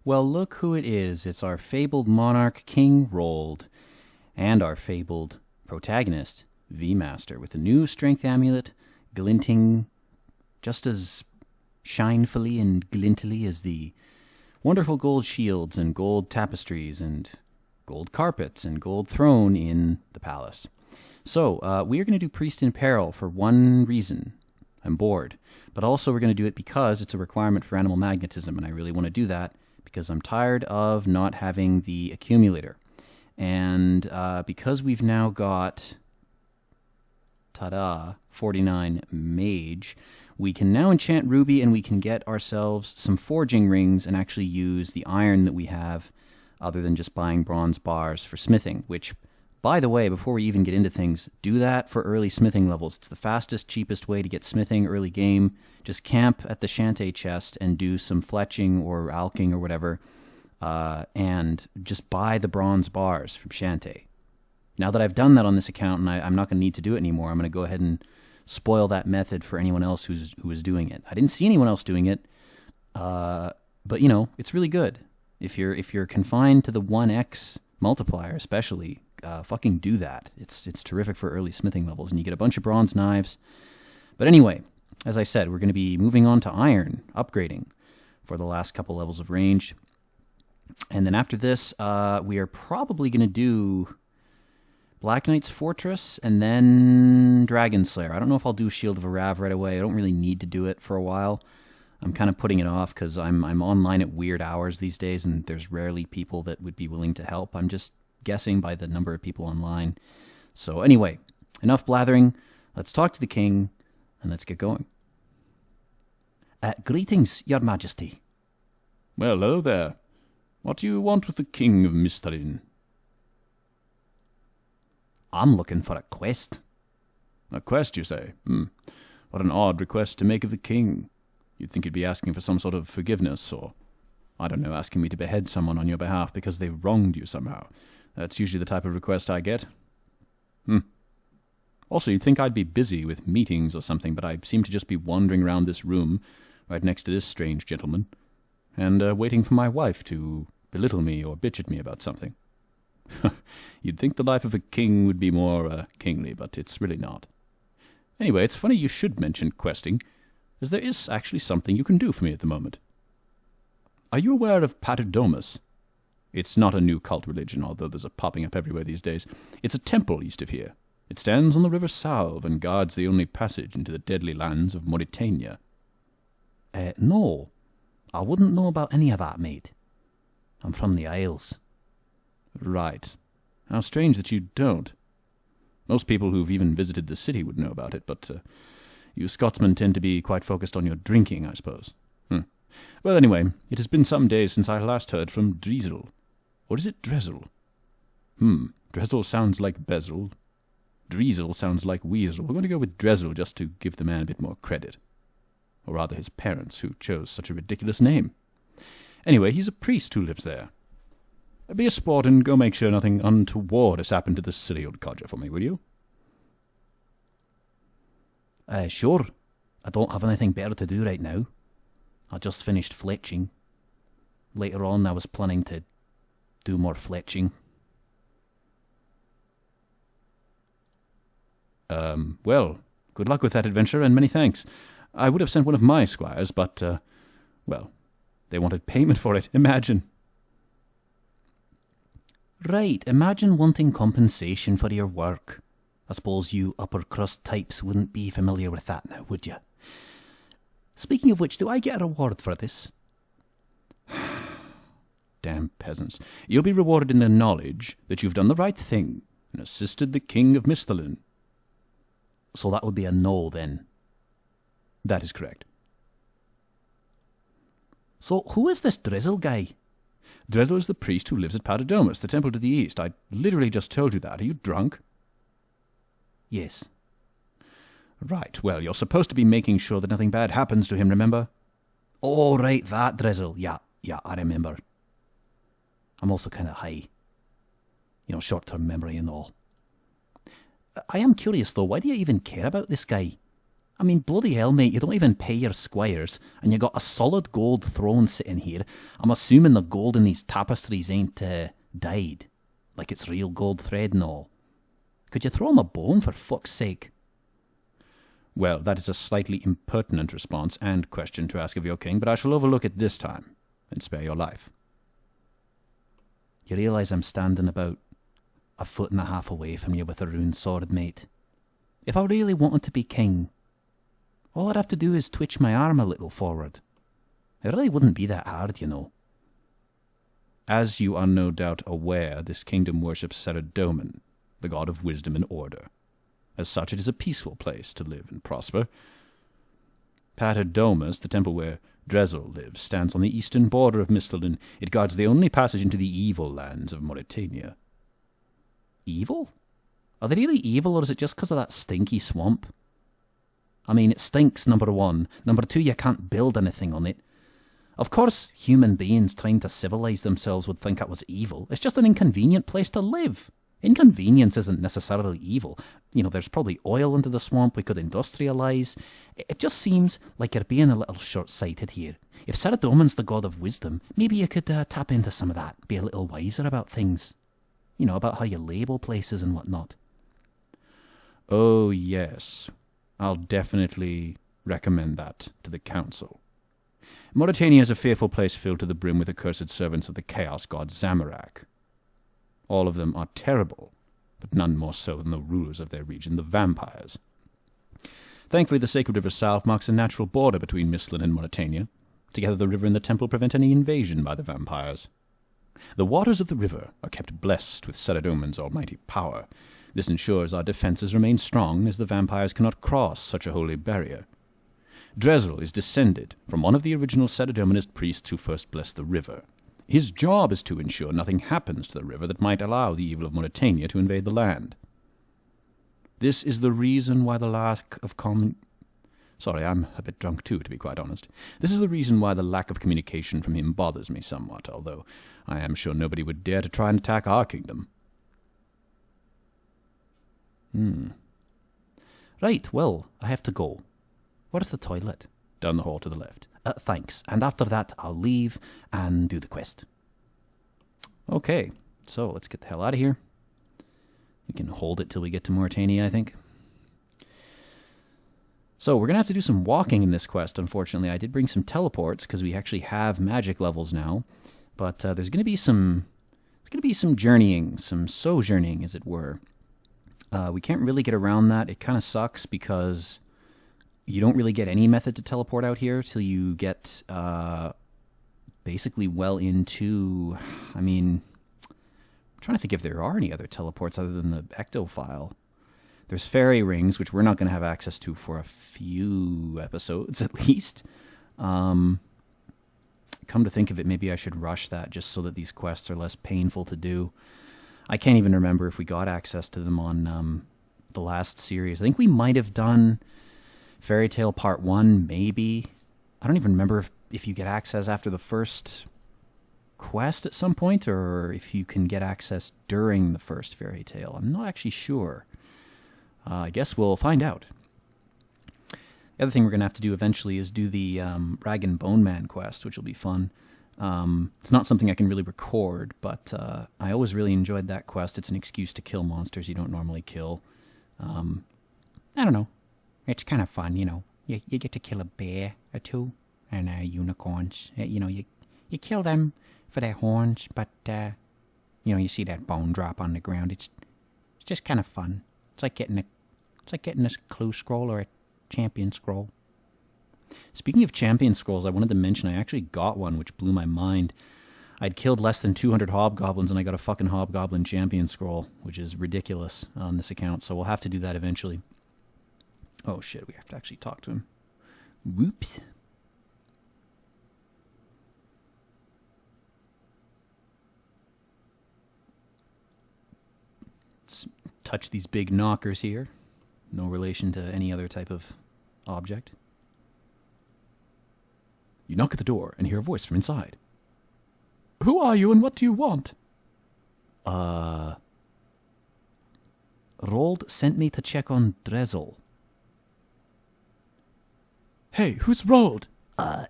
Well, look who it is. It's our fabled monarch, King Rold, and our fabled protagonist, V-Master, with a new strength amulet, glinting just as shinefully and glintily as the wonderful gold shields and gold tapestries and gold carpets and gold throne in the palace. So, we are going to do Priest in Peril for one reason. I'm bored. But also we're going to do it because it's a requirement for animal magnetism, and I really want to do that because I'm tired of not having the accumulator. And because we've now got, 49 mage, we can now enchant Ruby and we can get ourselves some forging rings and actually use the iron that we have other than just buying bronze bars for smithing, which, by the way, before we even get into things, do that for early smithing levels. It's the fastest, cheapest way to get smithing early game. Just camp at the Shantae chest and do some fletching or alking or whatever, and just buy the bronze bars from Shantae. Now that I've done that on this account, and I'm not going to need to do it anymore, I'm going to go ahead and spoil that method for anyone else who is doing it. I didn't see anyone else doing it, but you know, it's really good. If you're confined to the 1x multiplier, especially, fucking do that. It's terrific for early smithing levels, and you get a bunch of bronze knives. But anyway, as I said, we're going to be moving on to iron, upgrading for the last couple levels of range. And then after this, we are probably going to do Black Knight's Fortress and then Dragon Slayer. I don't know if I'll do Shield of Arav right away. I don't really need to do it for a while. I'm kind of putting it off because I'm online at weird hours these days, and there's rarely people that would be willing to help. I'm just guessing by the number of people online. So anyway, enough blathering. Let's talk to the king, and let's get going. Greetings, your majesty. Well, hello there. What do you want with the king of Misthalin? I'm looking for a quest. A quest, you say? What an odd request to make of the king. You'd think he'd be asking for some sort of forgiveness, or, I don't know, asking me to behead someone on your behalf because they wronged you somehow. That's usually the type of request I get. Also, you'd think I'd be busy with meetings or something, but I seem to just be wandering around this room, right next to this strange gentleman, and waiting for my wife to belittle me or bitch at me about something. You'd think the life of a king would be more kingly, but it's really not. Anyway, it's funny you should mention questing, as there is actually something you can do for me at the moment. Are you aware of Paterdomus? It's not a new cult religion, although there's a popping up everywhere these days. It's a temple east of here. It stands on the River Salve and guards the only passage into the deadly lands of Mauritania. No. I wouldn't know about any of that, mate. I'm from the Isles. Right. How strange that you don't. Most people who've even visited the city would know about it, but you Scotsmen tend to be quite focused on your drinking, I suppose. Well, anyway, it has been some days since I last heard from Driesel. Or is it Drezel? Drezel sounds like Bezel. Driesel sounds like Weasel. We're going to go with Drezel just to give the man a bit more credit. Or rather his parents, who chose such a ridiculous name. Anyway, he's a priest who lives there. Be a sport and go make sure nothing untoward has happened to this silly old codger for me, will you? Sure. I don't have anything better to do right now. I just finished fletching. Later on, I was planning to do more fletching. Well, good luck with that adventure, and many thanks. I would have sent one of my squires, but, well, they wanted payment for it. Imagine. Right, imagine wanting compensation for your work. I suppose you upper crust types wouldn't be familiar with that now, would you? Speaking of which, do I get a reward for this? Damn peasants. You'll be rewarded in the knowledge that you've done the right thing and assisted the king of Misthalin. So that would be a no, then? That is correct. So who is this Drizzle guy? Drezel is the priest who lives at Paterdomus, the temple to the east. I literally just told you that. Are you drunk? Yes. Right. Well, you're supposed to be making sure that nothing bad happens to him, remember? Oh, right, that Drizzle. Yeah, I remember. I'm also kind of high. You know, short-term memory and all. I am curious, though. Why do you even care about this guy? I mean, bloody hell, mate, you don't even pay your squires, and you got a solid gold throne sitting here. I'm assuming the gold in these tapestries ain't dyed, like it's real gold thread and all. Could you throw him a bone, for fuck's sake? Well, that is a slightly impertinent response and question to ask of your king, but I shall overlook it this time and spare your life. You realise I'm standing about 1.5 foot away from you with a rune sword, mate. If I really wanted to be king, all I'd have to do is twitch my arm a little forward. It really wouldn't be that hard, you know. As you are no doubt aware, this kingdom worships Saradomin, the god of wisdom and order. As such, it is a peaceful place to live and prosper. Paterdomus, the temple where Drezel lives, stands on the eastern border of Mistleden. It guards the only passage into the evil lands of Mauritania. Evil? Are they really evil, or is it just because of that stinky swamp? I mean, it stinks, number one. Number two, you can't build anything on it. Of course, human beings trying to civilise themselves would think it was evil. It's just an inconvenient place to live. Inconvenience isn't necessarily evil. You know, there's probably oil under the swamp we could industrialise. It just seems like you're being a little short-sighted here. If Saradomin's the god of wisdom, maybe you could tap into some of that, be a little wiser about things. You know, about how you label places and whatnot. Oh, yes. I'll definitely recommend that to the council. Mauritania is a fearful place filled to the brim with accursed servants of the chaos god Zamorak. All of them are terrible, but none more so than the rulers of their region, the vampires. Thankfully, the sacred River Salve marks a natural border between Mistlin and Mauritania. Together, the river and the temple prevent any invasion by the vampires. The waters of the river are kept blessed with Saradomin's almighty power. This ensures our defences remain strong, as the vampires cannot cross such a holy barrier. Drezel is descended from one of the original Saradominist priests who first blessed the river. His job is to ensure nothing happens to the river that might allow the evil of Mauritania to invade the land. This is the reason why the lack of Sorry, I'm a bit drunk too, to be quite honest. This is the reason why the lack of communication from him bothers me somewhat, although I am sure nobody would dare to try and attack our kingdom. Right, well, I have to go. Where's the toilet? Down the hall to the left. Thanks. And after that, I'll leave and do the quest. Okay, so let's get the hell out of here. We can hold it till we get to Mauritania, I think. So we're going to have to do some walking in this quest, unfortunately. I did bring some teleports because we actually have magic levels now. But there's going to be some journeying, some sojourning, as it were. We can't really get around that. It kind of sucks because you don't really get any method to teleport out here till you get basically well into... I mean, I'm trying to think if there are any other teleports other than the ectophile. There's fairy rings, which we're not going to have access to for a few episodes at least. Come to think of it, maybe I should rush that just so that these quests are less painful to do. I can't even remember if we got access to them on the last series. I think we might have done Fairy Tale Part 1, maybe. I don't even remember if you get access after the first quest at some point, or if you can get access during the first Fairy Tale. I'm not actually sure. I guess we'll find out. The other thing we're going to have to do eventually is do the Rag and Bone Man quest, which will be fun. It's not something I can really record, but I always really enjoyed that quest. It's an excuse to kill monsters you don't normally kill. I don't know. It's kind of fun, you know. You get to kill a bear or two and unicorns. You know, you kill them for their horns, but you know, you see that bone drop on the ground. It's just kind of fun. It's like getting a clue scroll or a champion scroll. Speaking of champion scrolls, I wanted to mention I actually got one, which blew my mind. I'd killed less than 200 hobgoblins, and I got a fucking hobgoblin champion scroll, which is ridiculous on this account, so we'll have to do that eventually. Oh shit, we have to actually talk to him. Whoops. Let's touch these big knockers here. No relation to any other type of object. You knock at the door and hear a voice from inside. Who are you and what do you want? Rold sent me to check on Drezel. Hey, who's rolled?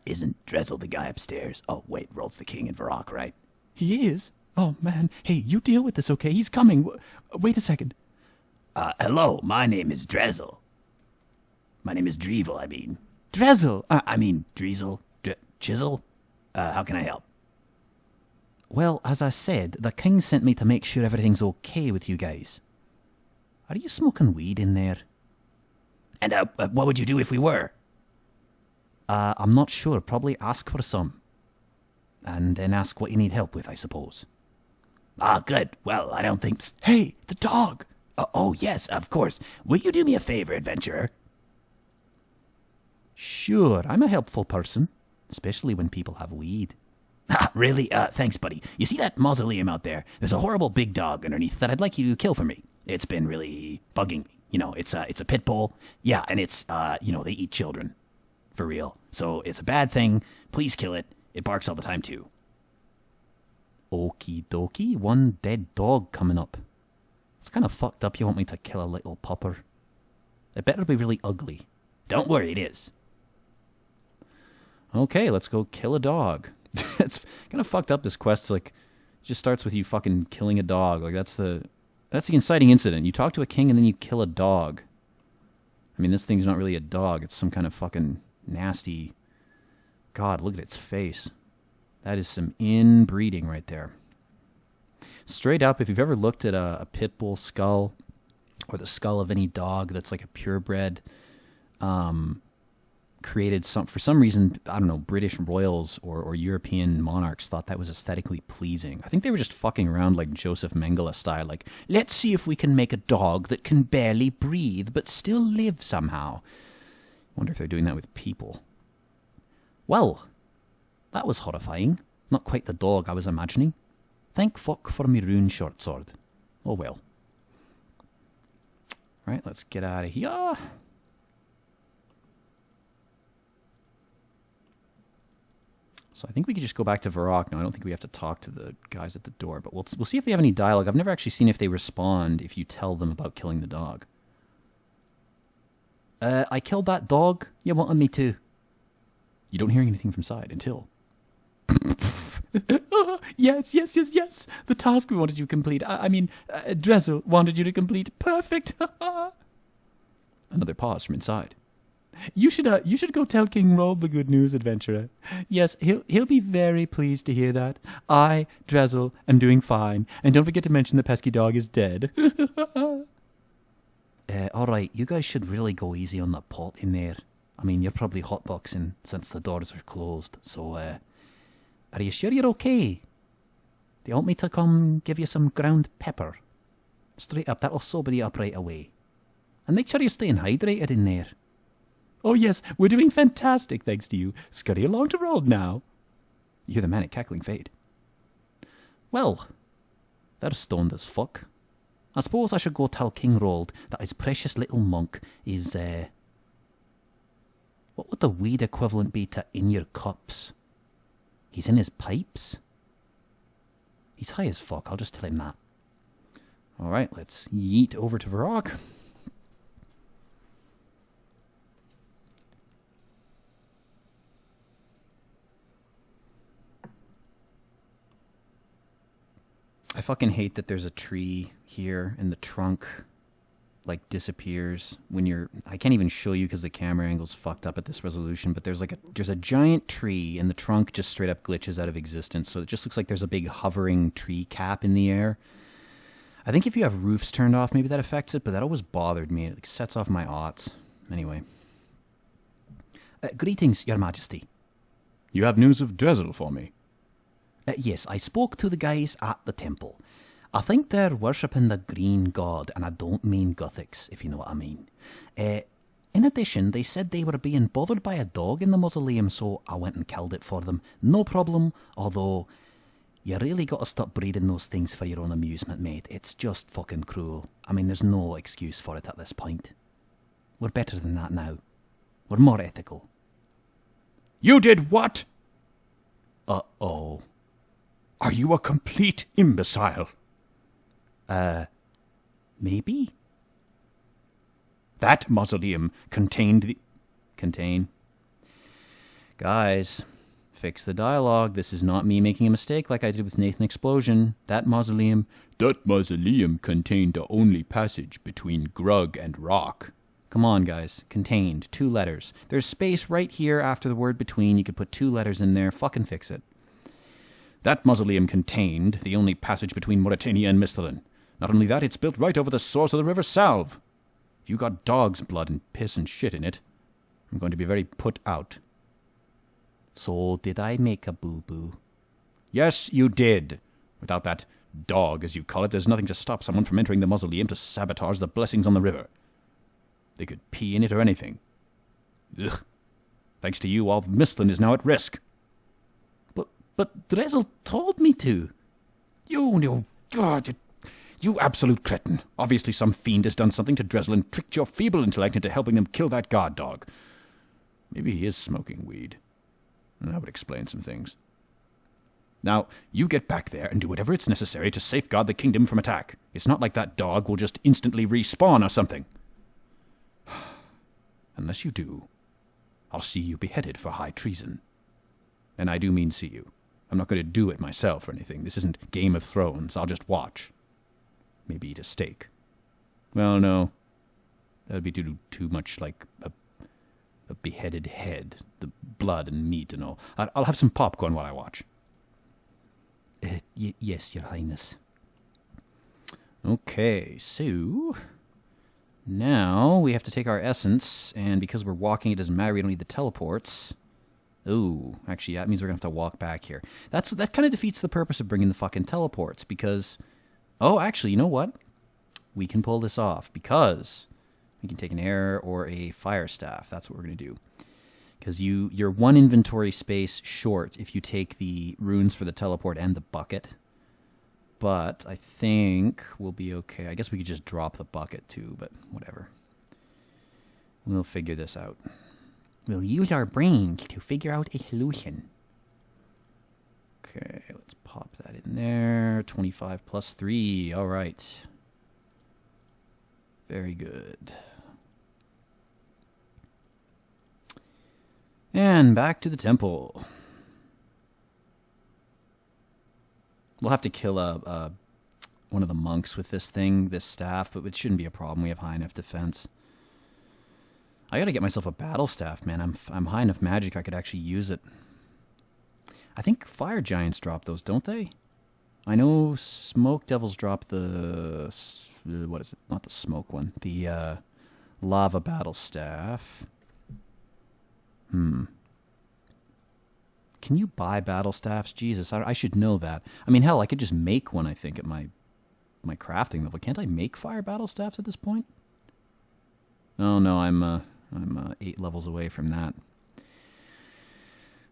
Isn't Drezel the guy upstairs? Oh, wait, Roll's the king in Varrock, right? He is? Oh, man. Hey, you deal with this, okay? He's coming. Wait a second. Hello, my name is Drezel. My name is Drevel, I mean. Drezel! I mean, Drezel? Chisel? How can I help? Well, as I said, the king sent me to make sure everything's okay with you guys. Are you smoking weed in there? And, what would you do if we were? I'm not sure. Probably ask for some. And then ask what you need help with, I suppose. Ah, good. Well, I don't think... Hey, the dog! Oh, yes, of course. Will you do me a favor, adventurer? Sure, I'm a helpful person. Especially when people have weed. Ah, really? Thanks, buddy. You see that mausoleum out there? There's a horrible big dog underneath that I'd like you to kill for me. It's been really bugging me. You know, it's a pit bull. Yeah, and it's, they eat children. For real. So it's a bad thing. Please kill it. It barks all the time, too. Okie dokie, one dead dog coming up. It's kind of fucked up you want me to kill a little pupper. It better be really ugly. Don't worry, it is. Okay, let's go kill a dog. It's kind of fucked up, this quest. Like, it just starts with you fucking killing a dog. Like, that's the inciting incident. You talk to a king and then you kill a dog. I mean, this thing's not really a dog. It's some kind of fucking nasty... God, look at its face. That is some inbreeding right there. Straight up, if you've ever looked at a pit bull skull or the skull of any dog that's like a purebred, created for some reason, I don't know, British royals or European monarchs thought that was aesthetically pleasing. I think they were just fucking around like Joseph Mengele style, like, let's see if we can make a dog that can barely breathe but still live somehow. Wonder if they're doing that with people. Well, that was horrifying. Not quite the dog I was imagining. Thank fuck for me rune short sword. Oh well. Right, let's get out of here. So I think we could just go back to Varrock now. I don't think we have to talk to the guys at the door, but we'll see if they have any dialogue. I've never actually seen if they respond if you tell them about killing the dog. I killed that dog. You wanted me to. You don't hear anything from side until... Yes. The task we wanted you to complete. I mean, Drezel wanted you to complete. Perfect. Another pause from inside. You should go tell King Rold the good news, adventurer. Yes, he'll be very pleased to hear that. I, Drezel, am doing fine, and don't forget to mention the pesky dog is dead. All right, you guys should really go easy on the pot in there. I mean, you're probably hotboxing since the doors are closed. So, are you sure you're okay? Do you want me to come give you some ground pepper? Straight up, that'll sober you up right away. And make sure you're staying hydrated in there. Oh yes, we're doing fantastic, thanks to you. Scurry along to Rold now. You hear the manic cackling fade. Well, they're stoned as fuck. I suppose I should go tell King Rold that his precious little monk is, what would the weed equivalent be to in your cups? He's in his pipes? He's high as fuck, I'll just tell him that. Alright, let's yeet over to Varrock. I fucking hate that there's a tree here and the trunk like disappears when you're... I can't even show you because the camera angle's fucked up at this resolution, but there's a giant tree and the trunk just straight up glitches out of existence, so it just looks like there's a big hovering tree cap in the air. I think if you have roofs turned off, maybe that affects it, but that always bothered me. It sets off my aughts. Anyway. Greetings, Your Majesty. You have news of Drezel for me? Yes, I spoke to the guys at the temple. I think they're worshipping the green god, and I don't mean Gothics, if you know what I mean. In addition, they said they were being bothered by a dog in the mausoleum, so I went and killed it for them. No problem, although you really got to stop breeding those things for your own amusement, mate. It's just fucking cruel. I mean, there's no excuse for it at this point. We're better than that now. We're more ethical. You did what? Uh-oh. Are you a complete imbecile? Maybe? That mausoleum contained the... Contain? Guys, fix the dialogue. This is not me making a mistake like I did with Nathan Explosion. That mausoleum contained the only passage between Grug and Rock. Come on, guys. Contained. 2 letters. There's space right here after the word between. You could put 2 letters in there. Fucking fix it. That mausoleum contained the only passage between Mauritania and Misthalin. Not only that, it's built right over the source of the River Salve. If you got dog's blood and piss and shit in it, I'm going to be very put out. So did I make a boo-boo? Yes, you did. Without that dog, as you call it, there's nothing to stop someone from entering the mausoleum to sabotage the blessings on the river. They could pee in it or anything. Ugh. Thanks to you, all of Misthalin is now at risk. But Drezel told me to. You absolute cretin. Obviously some fiend has done something to Drezel and tricked your feeble intellect into helping them kill that guard dog. Maybe he is smoking weed. That would explain some things. Now, you get back there and do whatever it's necessary to safeguard the kingdom from attack. It's not like that dog will just instantly respawn or something. Unless you do, I'll see you beheaded for high treason. And I do mean see you. I'm not going to do it myself or anything. This isn't Game of Thrones. I'll just watch. Maybe eat a steak. Well, no. That would be too much like a beheaded head. The blood and meat and all. I'll have some popcorn while I watch. Yes, Your Highness. Okay, so now we have to take our essence, and because we're walking, it doesn't matter. We don't need the teleports. Ooh, actually, that means we're going to have to walk back here. That kind of defeats the purpose of bringing the fucking teleports, because... Oh, actually, you know what? We can pull this off, because we can take an air or a fire staff. That's what we're going to do. Because you're 1 inventory space short if you take the runes for the teleport and the bucket. But I think we'll be okay. I guess we could just drop the bucket too, but whatever. We'll figure this out. We'll use our brains to figure out a solution. Okay, let's pop that in there. 25 plus 3. All right. Very good. And back to the temple. We'll have to kill one of the monks with this staff, but it shouldn't be a problem. We have high enough defense. I gotta get myself a battle staff, man. I'm high enough magic I could actually use it. I think fire giants drop those, don't they? I know smoke devils drop the... What is it? Not the smoke one. The lava battle staff. Can you buy battle staffs? Jesus, I should know that. I mean, hell, I could just make one, I think, at my crafting level. Can't I make fire battle staffs at this point? Oh, no, I'm 8 levels away from that.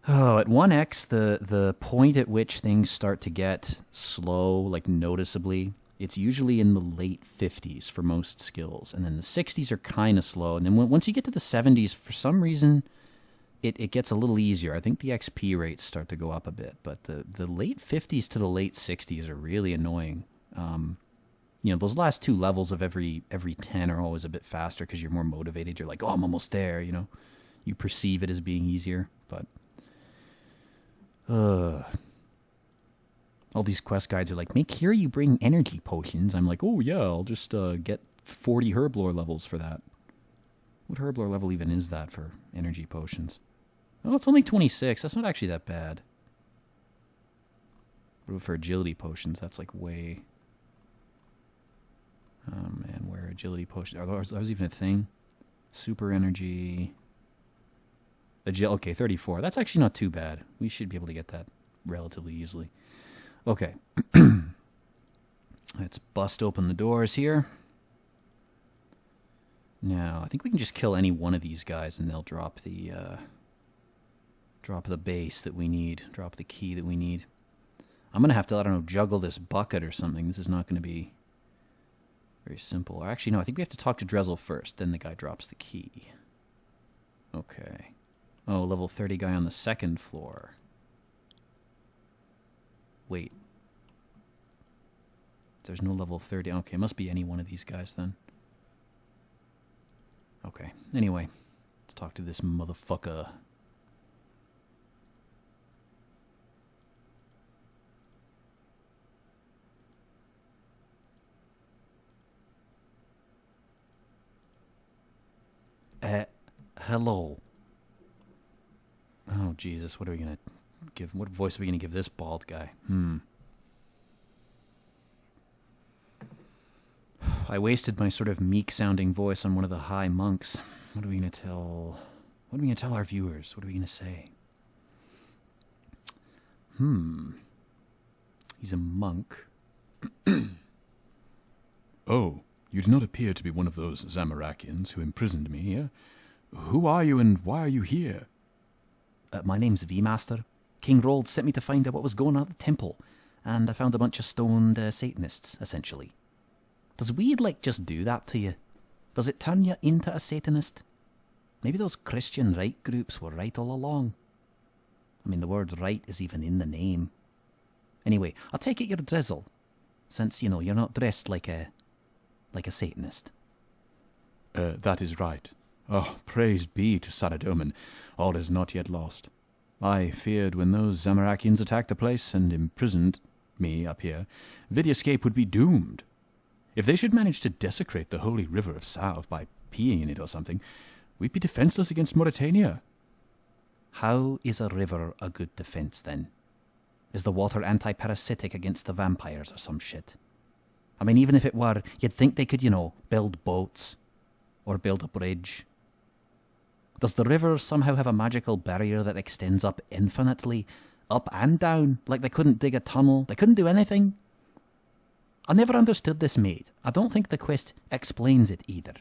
Oh, at 1x, the point at which things start to get slow, like noticeably, it's usually in the late 50s for most skills. And then the 60s are kind of slow. And then once you get to the 70s, for some reason... It gets a little easier. I think the XP rates start to go up a bit, but the late 50s to the late 60s are really annoying. Those last 2 levels of every 10 are always a bit faster because you're more motivated. You're like, oh, I'm almost there, you know. You perceive it as being easier, but... all these quest guides are like, make sure you bring energy potions. I'm like, oh, yeah, I'll just get 40 herblore levels for that. What herblore level even is that for energy potions? Oh, it's only 26. That's not actually that bad. But for agility potions, that's like way... Oh, man, where agility potions... Are those even a thing? Super energy... Okay, 34. That's actually not too bad. We should be able to get that relatively easily. Okay. Let's bust open the doors here. Now, I think we can just kill any one of these guys and they'll drop the base that we need, drop the key that we need. I'm going to have to, I don't know, juggle this bucket or something. This is not going to be very simple. Or actually, no, I think we have to talk to Drezel first. Then the guy drops the key. Okay. Oh, level 30 guy on the 2nd floor. Wait. There's no level 30. Okay, it must be any one of these guys then. Okay. Anyway, let's talk to this motherfucker. hello. Oh, Jesus, what are we going to give? What voice are we going to give this bald guy? I wasted my sort of meek-sounding voice on one of the high monks. What are we going to tell... What are we going to tell our viewers? What are we going to say? He's a monk. Oh, you do not appear to be one of those Zamorakians who imprisoned me, eh? Who are you and why are you here? My name's V-Master. King Rold sent me to find out what was going on at the temple, and I found a bunch of stoned Satanists, essentially. Does weed, just do that to you? Does it turn you into a Satanist? Maybe those Christian right groups were right all along. I mean, the word right is even in the name. Anyway, I'll take it you're Drizzle, since, you're not dressed like a Satanist. That is right. Oh, praise be to Saradomin. All is not yet lost. I feared when those Zamorakians attacked the place and imprisoned me up here, Vidyascape would be doomed. If they should manage to desecrate the holy River of Salve by peeing in it or something, we'd be defenseless against Mauritania. How is a river a good defense, then? Is the water anti-parasitic against the vampires or some shit? I mean, even if it were, you'd think they could, build boats or build a bridge. Does the river somehow have a magical barrier that extends up infinitely, up and down, like they couldn't dig a tunnel? They couldn't do anything? I never understood this, mate. I don't think the quest explains it either.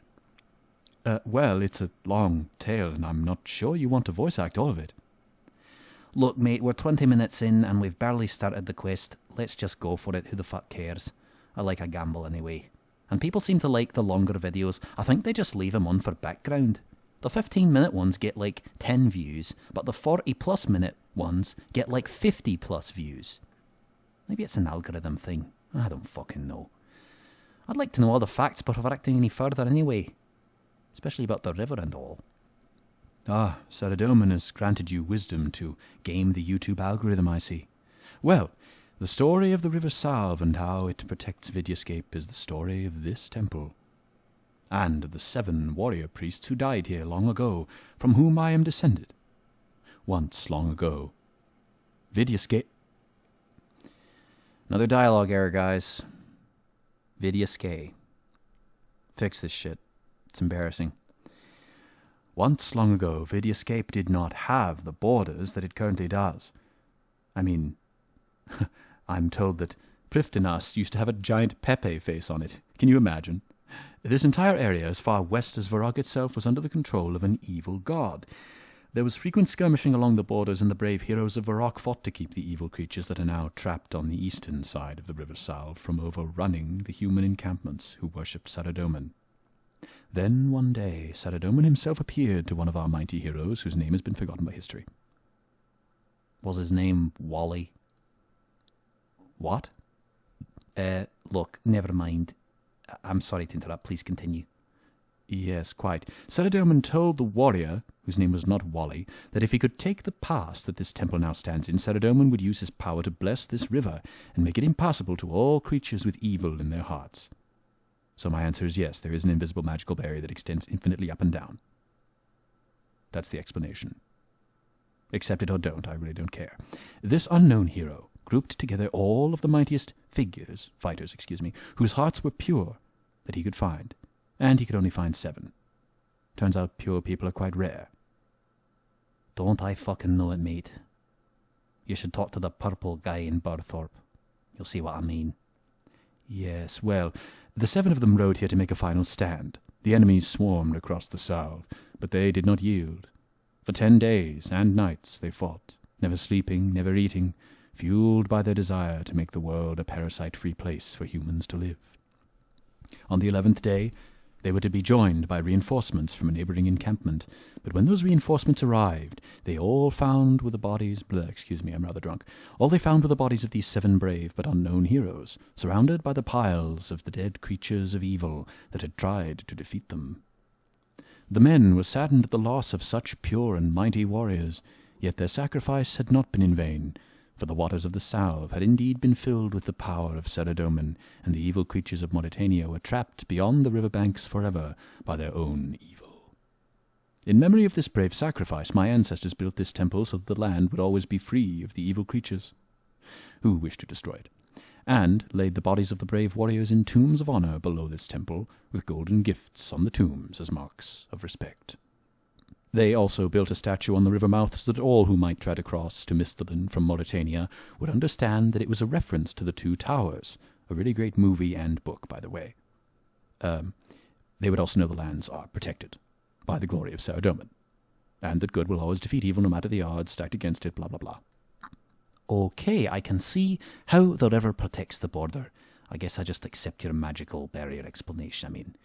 Well, it's a long tale, and I'm not sure you want to voice act all of it. Look, mate, we're 20 minutes in, and we've barely started the quest. Let's just go for it. Who the fuck cares? I like a gamble anyway. And people seem to like the longer videos. I think they just leave them on for background. The 15-minute ones get 10 views, but the 40-plus minute ones get 50-plus views. Maybe it's an algorithm thing. I don't fucking know. I'd like to know all the facts before acting any further anyway. Especially about the river and all. Ah, Saradomin has granted you wisdom to game the YouTube algorithm, I see. Well, the story of the River Salve and how it protects Vidyascape is the story of this temple. And of the 7 warrior priests who died here long ago, from whom I am descended. Once long ago, Vidyascape... Another dialogue error, guys. Vidyascape. Fix this shit. It's embarrassing. Once long ago, Vidyascape did not have the borders that it currently does. I mean, I'm told that Prifdinas used to have a giant Pepe face on it. Can you imagine? This entire area, as far west as Varrock itself, was under the control of an evil god. There was frequent skirmishing along the borders, and the brave heroes of Varrock fought to keep the evil creatures that are now trapped on the eastern side of the River Salve from overrunning the human encampments who worshipped Saradomin. Then, one day, Saradomin himself appeared to one of our mighty heroes, whose name has been forgotten by history. Was his name Wally? What? Look, never mind. I'm sorry to interrupt. Please continue. Yes, quite. Saradomin told the warrior, whose name was not Wally, that if he could take the pass that this temple now stands in, Saradomin would use his power to bless this river and make it impassable to all creatures with evil in their hearts. So my answer is yes, there is an invisible magical barrier that extends infinitely up and down. That's the explanation. Accept it or don't, I really don't care. This unknown hero grouped together all of the mightiest fighters, whose hearts were pure, that he could find. And he could only find 7. Turns out pure people are quite rare. Don't I fucking know it, mate. You should talk to the purple guy in Burthorpe. You'll see what I mean. Yes, well, the 7 of them rode here to make a final stand. The enemies swarmed across the Salve, but they did not yield. For 10 days and nights they fought, never sleeping, never eating, fueled by their desire to make the world a parasite-free place for humans to live. On the 11th day, they were to be joined by reinforcements from a neighboring encampment, but when those reinforcements arrived, they all found were the bodies... I'm rather drunk. All they found were the bodies of these 7 brave but unknown heroes, surrounded by the piles of the dead creatures of evil that had tried to defeat them. The men were saddened at the loss of such pure and mighty warriors, yet their sacrifice had not been in vain, for the waters of the Salve had indeed been filled with the power of Saradomin, and the evil creatures of Mauritania were trapped beyond the river banks forever by their own evil. In memory of this brave sacrifice, my ancestors built this temple so that the land would always be free of the evil creatures who wished to destroy it, and laid the bodies of the brave warriors in tombs of honor below this temple, with golden gifts on the tombs as marks of respect. They also built a statue on the river mouth so that all who might try to cross to Misthalin from Mauritania would understand that it was a reference to the Two Towers, a really great movie and book, by the way. They would also know the lands are protected by the glory of Saradomin, and that good will always defeat evil no matter the odds stacked against it, blah, blah, blah. Okay, I can see how the river protects the border. I guess I just accept your magical barrier explanation. I mean,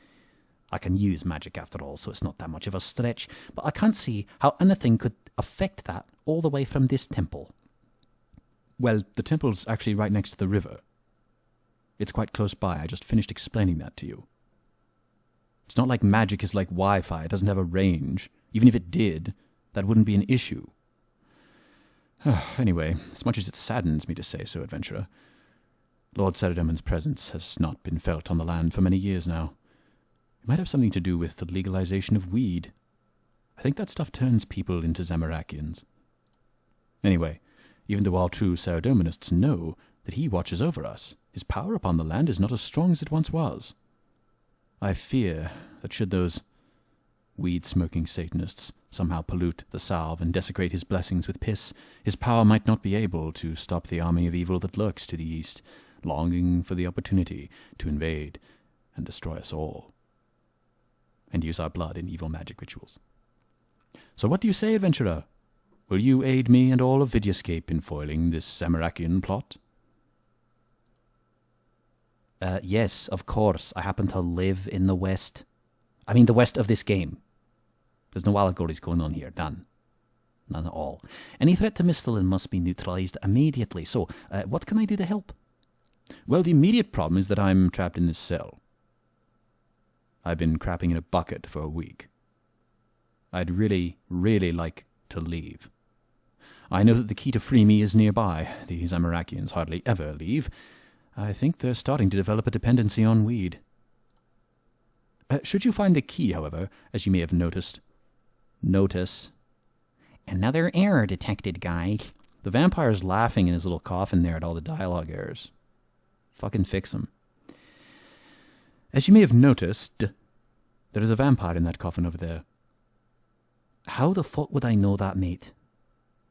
I can use magic after all, so it's not that much of a stretch, but I can't see how anything could affect that all the way from this temple. Well, the temple's actually right next to the river. It's quite close by. I just finished explaining that to you. It's not like magic is like Wi-Fi. It doesn't have a range. Even if it did, that wouldn't be an issue. Anyway, as much as it saddens me to say so, adventurer, Lord Saradomin's presence has not been felt on the land for many years now. It might have something to do with the legalization of weed. I think that stuff turns people into Zamorakians. Anyway, even though all true Saradominists know that he watches over us, his power upon the land is not as strong as it once was. I fear that should those weed-smoking Satanists somehow pollute the salve and desecrate his blessings with piss, his power might not be able to stop the army of evil that lurks to the east, longing for the opportunity to invade and destroy us all, and use our blood in evil magic rituals. So what do you say, adventurer? Will you aid me and all of Vidyascape in foiling this Zamorakian plot? Yes, of course. I happen to live in the west. I mean, the west of this game. There's no allegories going on here. None. None at all. Any threat to Misthalin must be neutralized immediately. So, what can I do to help? Well, the immediate problem is that I'm trapped in this cell. I've been crapping in a bucket for a week. I'd really, really like to leave. I know that the key to free me is nearby. The Zamorakians hardly ever leave. I think they're starting to develop a dependency on weed. Should you find the key, however, as you may have noticed... Notice. Another error detected, guy. The vampire's laughing in his little coffin there at all the dialogue errors. Fucking fix him. As you may have noticed, there is a vampire in that coffin over there. How the fuck would I know that, mate?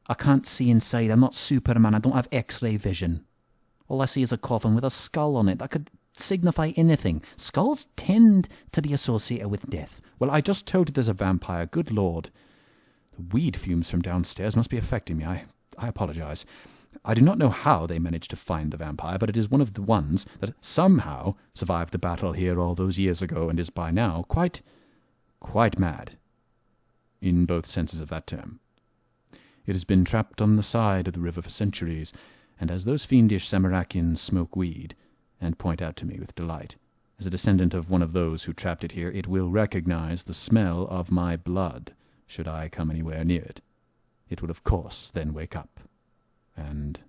I can't see inside. I'm not Superman. I don't have X-ray vision. All I see is a coffin with a skull on it. That could signify anything. Skulls tend to be associated with death. Well, I just told you there's a vampire. Good Lord. The weed fumes from downstairs must be affecting me. I apologize. I do not know how they managed to find the vampire, but it is one of the ones that somehow survived the battle here all those years ago and is by now quite mad. In both senses of that term. It has been trapped on the side of the river for centuries, and as those fiendish Zamorakians smoke weed, and point out to me with delight, as a descendant of one of those who trapped it here, it will recognize the smell of my blood, should I come anywhere near it. It will, of course, then wake up, and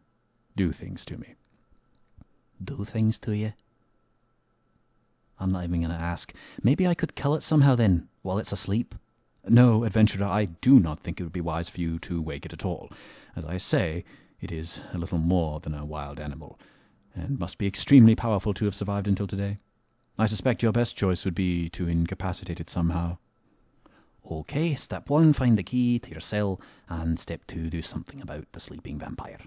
do things to me. Do things to you? I'm not even going to ask. Maybe I could kill it somehow then, while it's asleep? No, adventurer, I do not think it would be wise for you to wake it at all. As I say, it is a little more than a wild animal, and must be extremely powerful to have survived until today. I suspect your best choice would be to incapacitate it somehow. Okay, step 1, find the key to your cell, and step 2, do something about the sleeping vampire.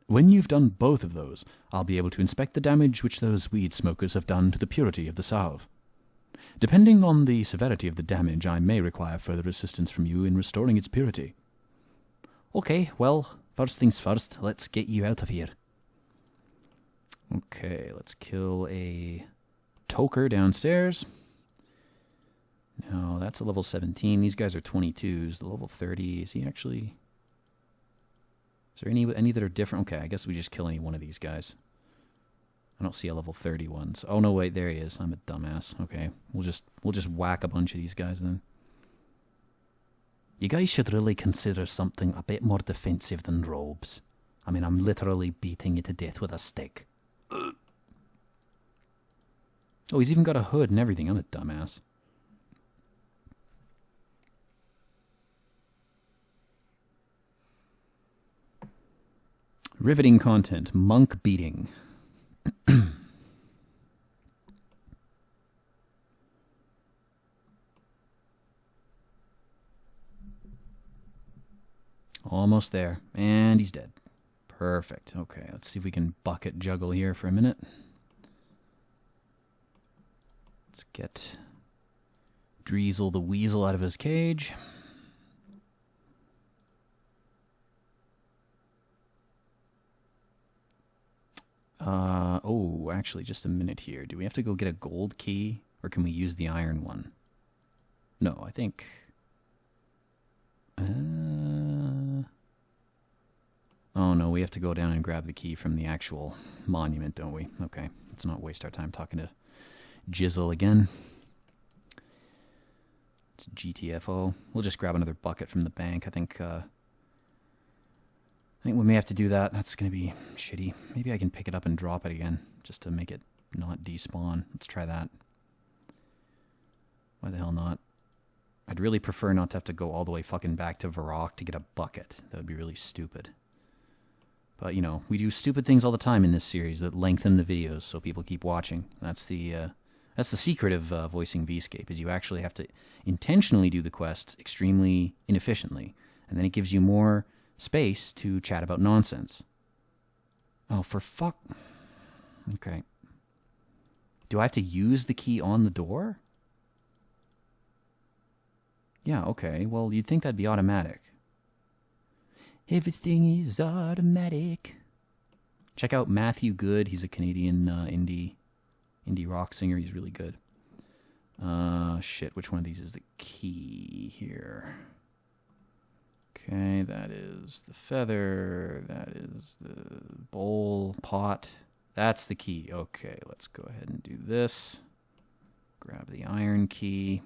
When you've done both of those, I'll be able to inspect the damage which those weed smokers have done to the purity of the salve. Depending on the severity of the damage, I may require further assistance from you in restoring its purity. Okay, well, first things first, let's get you out of here. Okay, let's kill a toker downstairs. No, that's a level 17. These guys are 22s. The level 30, is he actually... Is there any that are different? Okay, I guess we just kill any one of these guys. I don't see a level 31. So, oh no, wait, there he is. I'm a dumbass. Okay, we'll just whack a bunch of these guys then. You guys should really consider something a bit more defensive than robes. I mean, I'm literally beating you to death with a stick. Oh, he's even got a hood and everything. I'm a dumbass. Riveting content. Monk beating. Almost there. And he's dead. Perfect. Okay, let's see if we can bucket juggle here for a minute. Let's get Driesel the Weasel out of his cage. Oh, actually, just a minute here. Do we have to go get a gold key, or can we use the iron one? No, I think... Oh, no, we have to go down and grab the key from the actual monument, don't we? Okay, let's not waste our time talking to Jizzle again. It's GTFO. We'll just grab another bucket from the bank. I think we may have to do that. That's going to be shitty. Maybe I can pick it up and drop it again, just to make it not despawn. Let's try that. Why the hell not? I'd really prefer not to have to go all the way fucking back to Varrock to get a bucket. That would be really stupid. But, you know, we do stupid things all the time in this series that lengthen the videos so people keep watching. That's the secret of voicing Vscape, is you actually have to intentionally do the quests extremely inefficiently, and then it gives you more space to chat about nonsense. Oh, for fuck... Okay. Do I have to use the key on the door? Yeah, okay. Well, you'd think that'd be automatic. Everything is automatic. Check out Matthew Good. He's a Canadian indie rock singer. He's really good. Shit, which one of these is the key here? Okay, that is the feather. That is the bowl, pot. That's the key. Okay, let's go ahead and do this. Grab the iron key.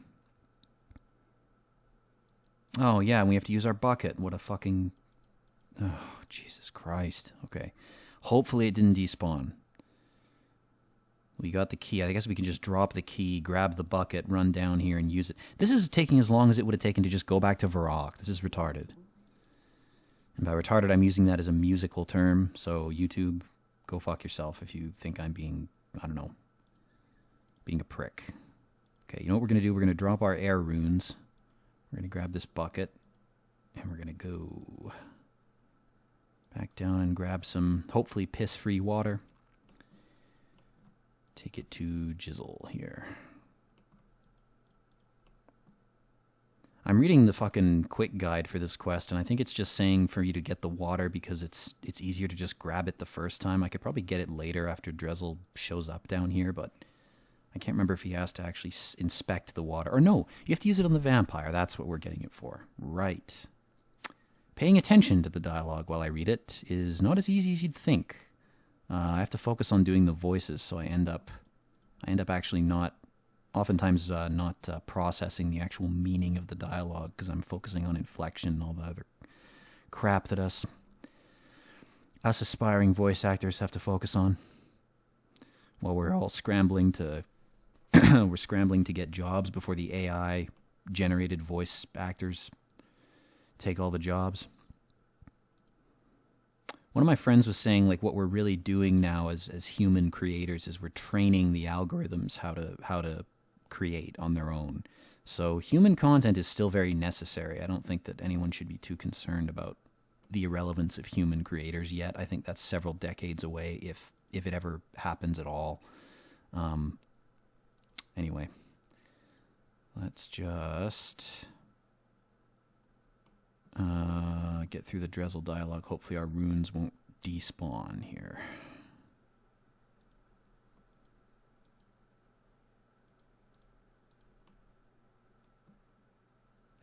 Oh, yeah, and we have to use our bucket. What a fucking... Oh, Jesus Christ. Okay. Hopefully it didn't despawn. We got the key. I guess we can just drop the key, grab the bucket, run down here, and use it. This is taking as long as it would have taken to just go back to Varrock. This is retarded. And by retarded, I'm using that as a musical term. So, YouTube, go fuck yourself if you think I'm being, I don't know, being a prick. Okay, you know what we're going to do? We're going to drop our air runes. We're going to grab this bucket, and we're going to go back down and grab some, hopefully, piss-free water. Take it to Jizzle here. I'm reading the fucking quick guide for this quest, and I think it's just saying for you to get the water because it's easier to just grab it the first time. I could probably get it later after Drizzle shows up down here, but I can't remember if he has to actually inspect the water. Or no, you have to use it on the vampire. That's what we're getting it for. Right. Paying attention to the dialogue while I read it is not as easy as you'd think. I have to focus on doing the voices, so I end up actually not, oftentimes not processing the actual meaning of the dialogue because I'm focusing on inflection and all the other crap that us aspiring voice actors have to focus on. While we're all scrambling to get jobs before the AI generated voice actors take all the jobs. One of my friends was saying, like, what we're really doing now as human creators is we're training the algorithms how to create on their own. So human content is still very necessary. I don't think that anyone should be too concerned about the irrelevance of human creators yet. I think that's several decades away, if it ever happens at all. Anyway, let's just get through the Drizzle dialogue. Hopefully our runes won't despawn here.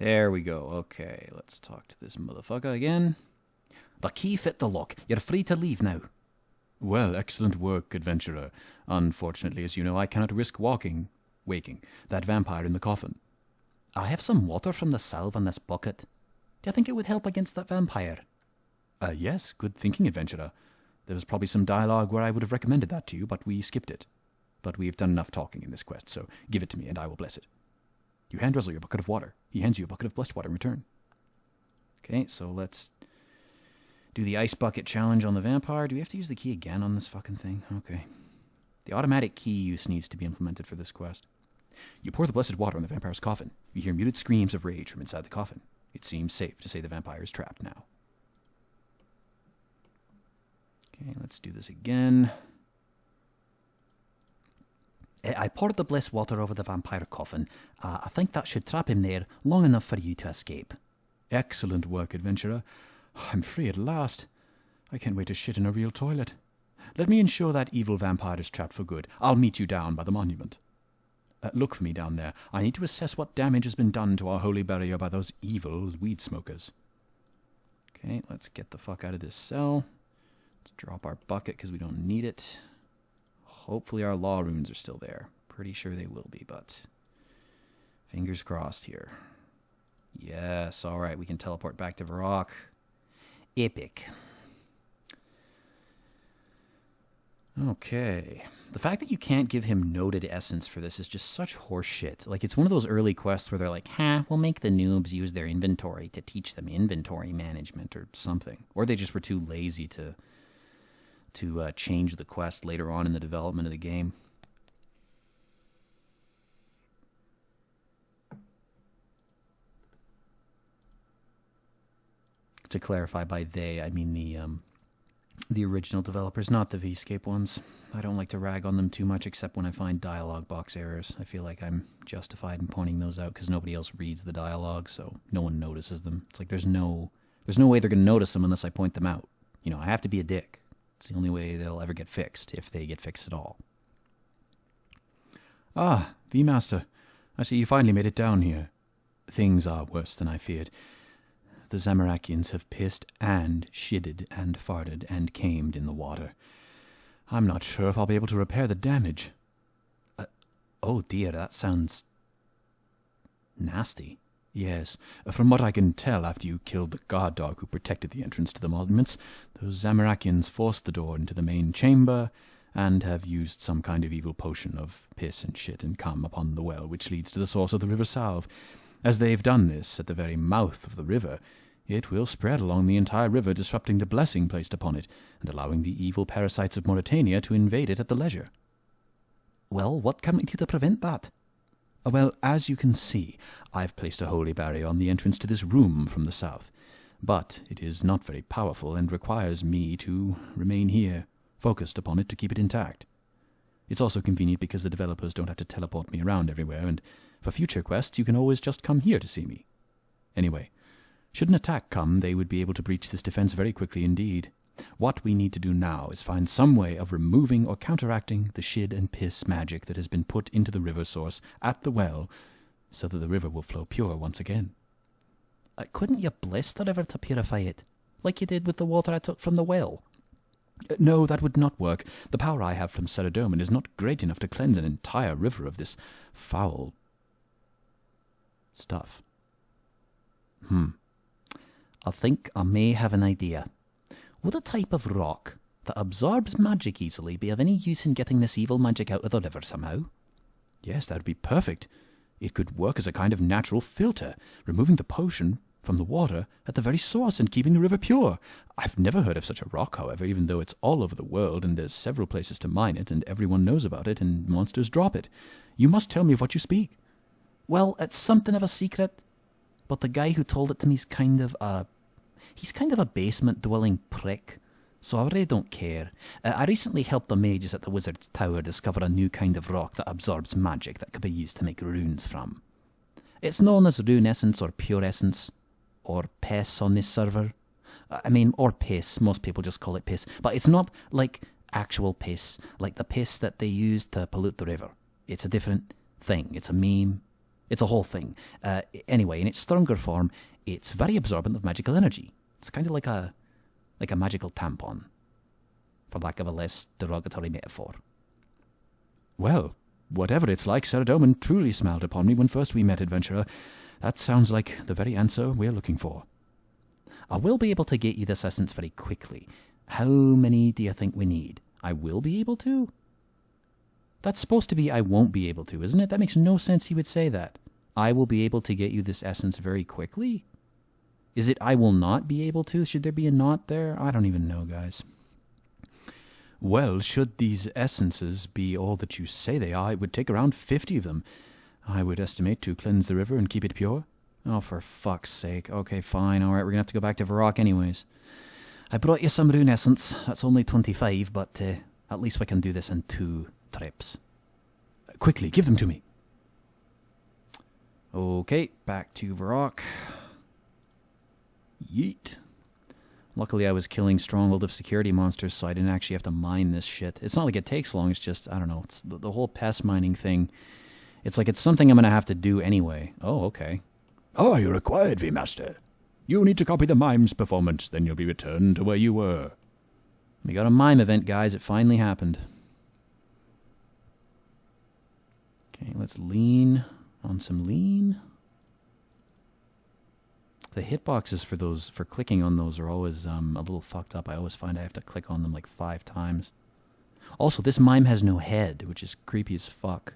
There we go. Okay, let's talk to this motherfucker again. The key fit the lock. You're free to leave now. Well, excellent work, adventurer. Unfortunately, as you know, I cannot risk waking that vampire in the coffin. I have some water from the salve on this bucket. Do you think it would help against that vampire? Yes, good thinking, adventurer. There was probably some dialogue where I would have recommended that to you, but we skipped it. But we've done enough talking in this quest, so give it to me and I will bless it. You hand Drizzle your bucket of water. He hands you a bucket of blessed water in return. Okay, so let's Do the ice bucket challenge on the vampire. Do we have to use the key again on this fucking thing? Okay. The automatic key use needs to be implemented for this quest. You pour the blessed water on the vampire's coffin. You hear muted screams of rage from inside the coffin. It seems safe to say the vampire is trapped now. Okay, let's do this again. I poured the blessed water over the vampire coffin. I think that should trap him there long enough for you to escape. Excellent work, adventurer. I'm free at last. I can't wait to shit in a real toilet. Let me ensure that evil vampire is trapped for good. I'll meet you down by the monument. Look for me down there. I need to assess what damage has been done to our holy barrier by those evil weed smokers. Okay, let's get the fuck out of this cell. Let's drop our bucket because we don't need it. Hopefully our law runes are still there. Pretty sure they will be, but fingers crossed here. Yes, alright, we can teleport back to Varrock. Epic. Okay. The fact that you can't give him noted essence for this is just such horse shit. Like, it's one of those early quests where they're like, we'll make the noobs use their inventory to teach them inventory management or something. Or they just were too lazy to change the quest later on in the development of the game. To clarify, by they, I mean the original developers, not the VScape ones. I don't like to rag on them too much, except when I find dialogue box errors. I feel like I'm justified in pointing those out because nobody else reads the dialogue, so no one notices them. It's like there's no way they're going to notice them unless I point them out. You know, I have to be a dick. It's the only way they'll ever get fixed, if they get fixed at all. Ah, V-Master. I see you finally made it down here. Things are worse than I feared. The Zamorakians have pissed and shidded and farted and camed in the water. I'm not sure if I'll be able to repair the damage. Oh dear, that sounds nasty. Yes, from what I can tell after you killed the guard dog who protected the entrance to the monuments, those Zamorakians forced the door into the main chamber and have used some kind of evil potion of piss and shit and cum upon the well which leads to the source of the River Salve. As they've done this at the very mouth of the river, it will spread along the entire river, disrupting the blessing placed upon it, and allowing the evil parasites of Mauritania to invade it at the leisure. Well, what can we do to prevent that? Well, as you can see, I've placed a holy barrier on the entrance to this room from the south, but it is not very powerful and requires me to remain here, focused upon it to keep it intact. It's also convenient because the developers don't have to teleport me around everywhere, and for future quests you can always just come here to see me. Anyway, should an attack come, they would be able to breach this defense very quickly indeed. What we need to do now is find some way of removing or counteracting the shid and piss magic that has been put into the river source at the well, so that the river will flow pure once again. Couldn't you bless the river to purify it, like you did with the water I took from the well? No, that would not work. The power I have from Ceredomin is not great enough to cleanse an entire river of this foul stuff. I think I may have an idea. Would a type of rock that absorbs magic easily be of any use in getting this evil magic out of the river somehow? Yes, that would be perfect. It could work as a kind of natural filter, removing the potion from the water at the very source and keeping the river pure. I've never heard of such a rock, however, even though it's all over the world and there's several places to mine it and everyone knows about it and monsters drop it. You must tell me of what you speak. Well, it's something of a secret, but the guy who told it to me is kind of a basement-dwelling prick, so I really don't care. I recently helped the mages at the Wizard's Tower discover a new kind of rock that absorbs magic that could be used to make runes from. It's known as rune essence or pure essence, or piss on this server. Or piss, most people just call it piss, but it's not like actual piss, like the piss that they use to pollute the river. It's a different thing, it's a meme, it's a whole thing. Anyway, in its stronger form, it's very absorbent of magical energy. It's kind of like a magical tampon, for lack of a less derogatory metaphor. Well, whatever it's like, Ceredomin truly smiled upon me when first we met, adventurer. That sounds like the very answer we're looking for. I will be able to get you this essence very quickly. How many do you think we need? I will be able to? That's supposed to be I won't be able to, isn't it? That makes no sense he would say that. I will be able to get you this essence very quickly? Is it I will not be able to? Should there be a not there? I don't even know, guys. Well, should these essences be all that you say they are, it would take around 50 of them, I would estimate, to cleanse the river and keep it pure. Oh, for fuck's sake. Okay, fine. All right, we're going to have to go back to Varrock anyways. I brought you some rune essence. That's only 25, but at least we can do this in 2 trips. Quickly, give them to me. Okay, back to Varrock. Yeet. Luckily, I was killing stronghold of security monsters, so I didn't actually have to mine this shit. It's not like it takes long, it's just, I don't know, it's the whole pest mining thing. It's like it's something I'm going to have to do anyway. Oh, okay. Oh, you're required, V-Master. You need to copy the mime's performance, then you'll be returned to where you were. We got a mime event, guys. It finally happened. Okay, let's lean on some lean. The hitboxes for clicking on those are always a little fucked up. I always find I have to click on them like 5 times. Also, this mime has no head, which is creepy as fuck.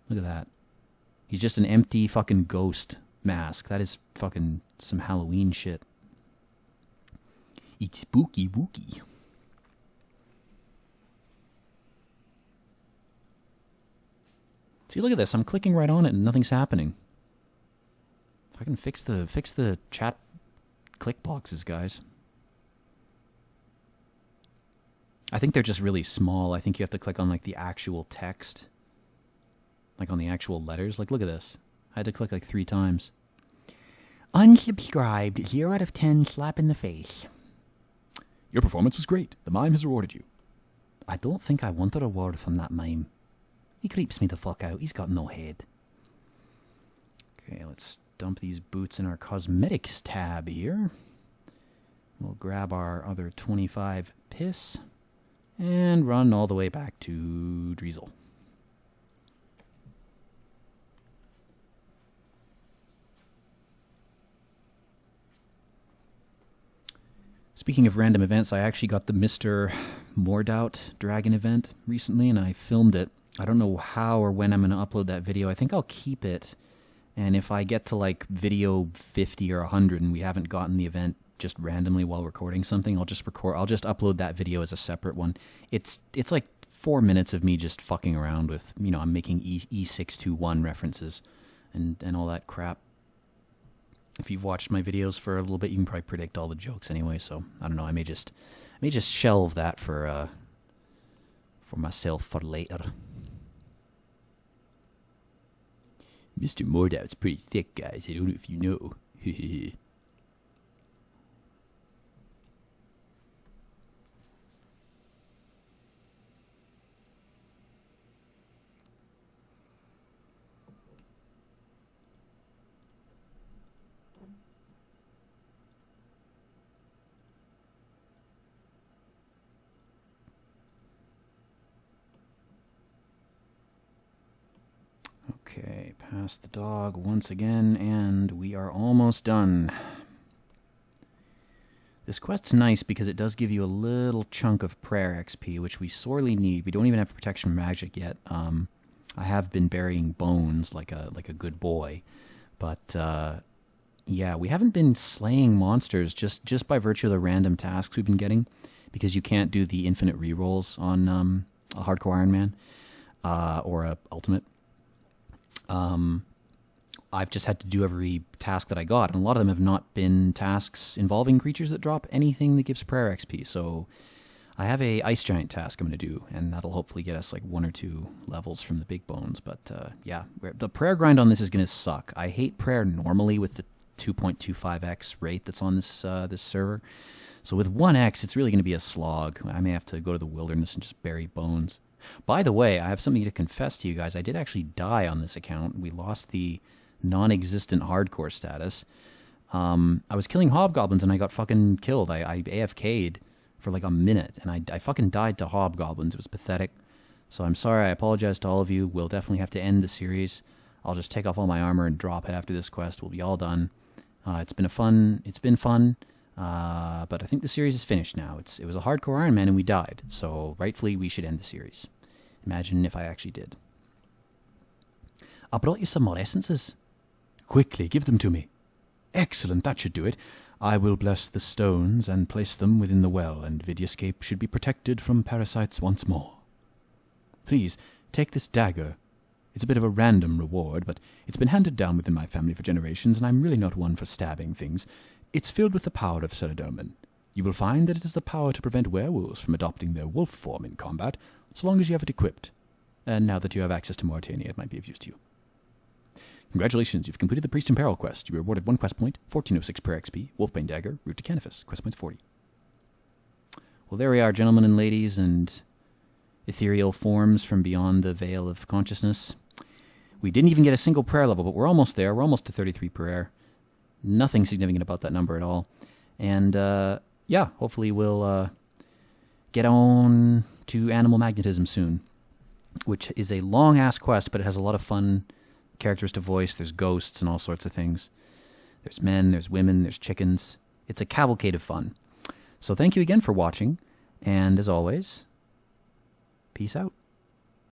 Look at that. He's just an empty fucking ghost mask. That is fucking some Halloween shit. It's spooky wooky. See, look at this. I'm clicking right on it and nothing's happening. I can fix the chat click boxes, guys. I think they're just really small. I think you have to click on like the actual text. Like on the actual letters. Like, look at this. I had to click like 3 times. Unsubscribed, 0 out of 10, slap in the face. Your performance was great. The mime has rewarded you. I don't think I want a reward from that mime. He creeps me the fuck out. He's got no head. Okay, let's dump these boots in our cosmetics tab here. We'll grab our other 25 piss and run all the way back to Driesel. Speaking of random events, I actually got the Mr. Mordout dragon event recently, and I filmed it. I don't know how or when I'm going to upload that video. I think I'll keep it. And if I get to like video 50 or 100 and we haven't gotten the event just randomly while recording something, I'll just upload that video as a separate one. It's like 4 minutes of me just fucking around with, you know, I'm making EP021 references and all that crap. If you've watched my videos for a little bit, you can probably predict all the jokes anyway, so I don't know, I may just shelve that for myself for later. Mr. Mordout's pretty thick, guys. I don't know if you know. Okay, pass the dog once again, and we are almost done. This quest's nice because it does give you a little chunk of prayer XP, which we sorely need. We don't even have protection from magic yet. I have been burying bones like a good boy, but yeah, we haven't been slaying monsters just by virtue of the random tasks we've been getting, because you can't do the infinite rerolls on a hardcore Iron Man or a ultimate. I've just had to do every task that I got, and a lot of them have not been tasks involving creatures that drop anything that gives prayer XP. So I have a ice giant task I'm going to do, and that'll hopefully get us like 1 or 2 levels from the big bones. But yeah, the prayer grind on this is going to suck. I hate prayer normally with the 2.25x rate that's on this server. So with 1x, it's really going to be a slog. I may have to go to the wilderness and just bury bones. By the way, I have something to confess to you guys. I did actually die on this account. We lost the non-existent hardcore status. I was killing hobgoblins and I got fucking killed. I AFK'd for like a minute and I fucking died to hobgoblins. It was pathetic. So I'm sorry. I apologize to all of you. We'll definitely have to end the series. I'll just take off all my armor and drop it after this quest. We'll be all done. It's been fun. But I think the series is finished now. It was a hardcore Iron Man and we died. So rightfully we should end the series. Imagine if I actually did. I brought you some more essences. Quickly, give them to me. Excellent, that should do it. I will bless the stones and place them within the well, and Vidyascape should be protected from parasites once more. Please, take this dagger. It's a bit of a random reward, but it's been handed down within my family for generations, and I'm really not one for stabbing things. It's filled with the power of Celadorman. You will find that it has the power to prevent werewolves from adopting their wolf form in combat, so long as you have it equipped. And now that you have access to Mauritania, it might be of use to you. Congratulations, you've completed the Priest in Peril quest. You were awarded 1 quest point, 1406 per XP, Wolfbane Dagger, Route to Canifus, quest points 40. Well, there we are, gentlemen and ladies, and ethereal forms from beyond the veil of consciousness. We didn't even get a single prayer level, but we're almost there. We're almost to 33 prayer. Nothing significant about that number at all. And, yeah, hopefully we'll get on to animal magnetism soon, which is a long-ass quest, but it has a lot of fun characters to voice. There's ghosts and all sorts of things. There's men, there's women, there's chickens. It's a cavalcade of fun. So thank you again for watching, and as always, peace out.